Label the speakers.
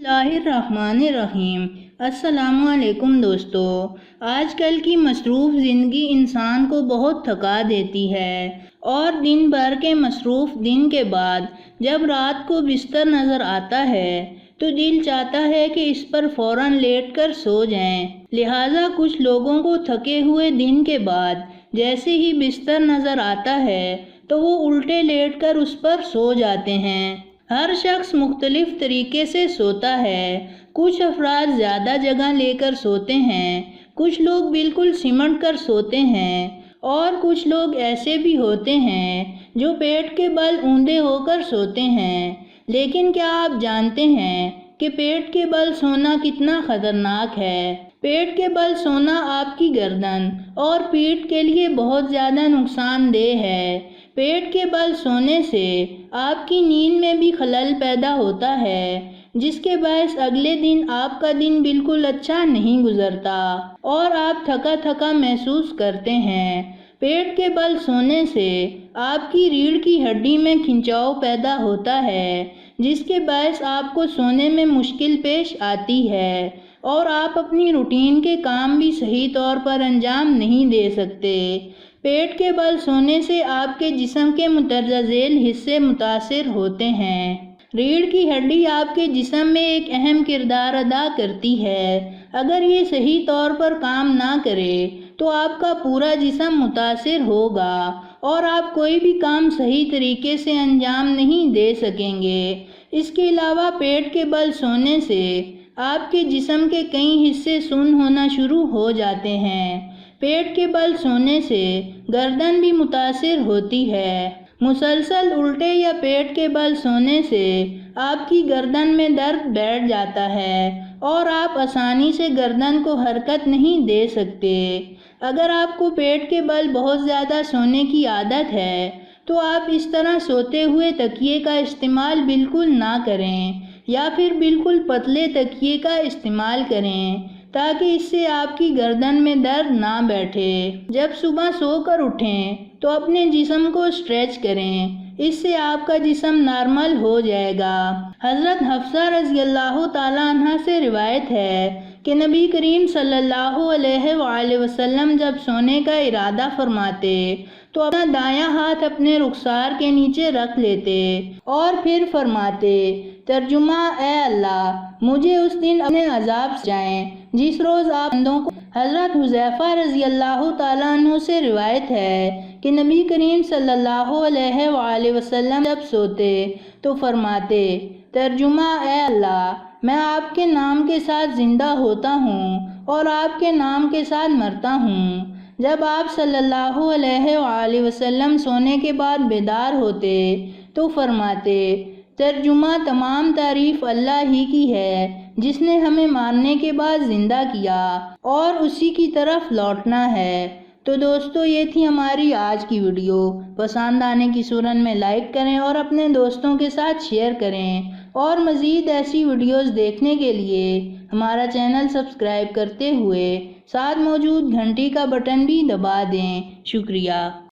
Speaker 1: اللہ الرحمن الرحیم۔ السلام علیکم دوستو۔ آج کل کی مصروف زندگی انسان کو بہت تھکا دیتی ہے اور دن بھر کے مصروف دن کے بعد جب رات کو بستر نظر آتا ہے تو دل چاہتا ہے کہ اس پر فوراً لیٹ کر سو جائیں۔ لہٰذا کچھ لوگوں کو تھکے ہوئے دن کے بعد جیسے ہی بستر نظر آتا ہے تو وہ الٹے لیٹ کر اس پر سو جاتے ہیں۔ ہر شخص مختلف طریقے سے سوتا ہے۔ کچھ افراد زیادہ جگہ لے کر سوتے ہیں، کچھ لوگ بالکل سمٹ کر سوتے ہیں اور کچھ لوگ ایسے بھی ہوتے ہیں جو پیٹ کے بل اونڈے ہو کر سوتے ہیں۔ لیکن کیا آپ جانتے ہیں کہ پیٹ کے بل سونا کتنا خطرناک ہے؟ پیٹ کے بل سونا آپ کی گردن اور پیٹھ کے لیے بہت زیادہ نقصان دہ ہے۔ پیٹ کے بل سونے سے آپ کی نیند میں بھی خلل پیدا ہوتا ہے، جس کے باعث اگلے دن آپ کا دن بالکل اچھا نہیں گزرتا اور آپ تھکا تھکا محسوس کرتے ہیں۔ پیٹ کے بل سونے سے آپ کی ریڑھ کی ہڈی میں کھنچاؤ پیدا ہوتا ہے، جس کے باعث آپ کو سونے میں مشکل پیش آتی ہے اور آپ اپنی روٹین کے کام بھی صحیح طور پر انجام نہیں دے سکتے۔ پیٹ کے بل سونے سے آپ کے جسم کے مندرجہ ذیل حصے متاثر ہوتے ہیں۔ ریڑھ کی ہڈی آپ کے جسم میں ایک اہم کردار ادا کرتی ہے۔ اگر یہ صحیح طور پر کام نہ کرے تو آپ کا پورا جسم متاثر ہوگا اور آپ کوئی بھی کام صحیح طریقے سے انجام نہیں دے سکیں گے۔ اس کے علاوہ پیٹ کے بل سونے سے آپ کے جسم کے کئی حصے سن ہونا شروع ہو جاتے ہیں۔ پیٹ کے بل سونے سے گردن بھی متاثر ہوتی ہے۔ مسلسل الٹے یا پیٹ کے بل سونے سے آپ کی گردن میں درد بیٹھ جاتا ہے اور آپ آسانی سے گردن کو حرکت نہیں دے سکتے۔ اگر آپ کو پیٹ کے بل بہت زیادہ سونے کی عادت ہے تو آپ اس طرح سوتے ہوئے تکیے کا استعمال بالکل نہ کریں یا پھر بالکل پتلے تکیے کا استعمال کریں تاکہ اس سے آپ کی گردن میں درد نہ بیٹھے۔ جب صبح سو کر اٹھیں تو اپنے جسم کو اسٹریچ کریں، اس سے آپ کا جسم نارمل ہو جائے گا۔ حضرت حفصہ رضی اللہ تعالیٰ عنہ سے روایت ہے کہ نبی کریم صلی اللہ علیہ وآلہ وسلم جب سونے کا ارادہ فرماتے تو اپنا دایاں ہاتھ اپنے رخسار کے نیچے رکھ لیتے اور پھر فرماتے، ترجمہ: اے اللہ، مجھے اس دن اپنے عذاب سے بچائیں جس روز آپ بندوں کو۔ حضرت حذیفہ رضی اللہ تعالیٰ عنہ سے روایت ہے کہ نبی کریم صلی اللہ علیہ وآلہ وسلم جب سوتے تو فرماتے، ترجمہ: اے اللہ، میں آپ کے نام کے ساتھ زندہ ہوتا ہوں اور آپ کے نام کے ساتھ مرتا ہوں۔ جب آپ صلی اللہ علیہ وآلہ وسلم سونے کے بعد بیدار ہوتے تو فرماتے، ترجمہ: تمام تعریف اللہ ہی کی ہے جس نے ہمیں مارنے کے بعد زندہ کیا اور اسی کی طرف لوٹنا ہے۔ تو دوستو، یہ تھی ہماری آج کی ویڈیو۔ پسند آنے کی صورت میں لائک کریں اور اپنے دوستوں کے ساتھ شیئر کریں اور مزید ایسی ویڈیوز دیکھنے کے لیے ہمارا چینل سبسکرائب کرتے ہوئے ساتھ موجود گھنٹی کا بٹن بھی دبا دیں۔ شکریہ۔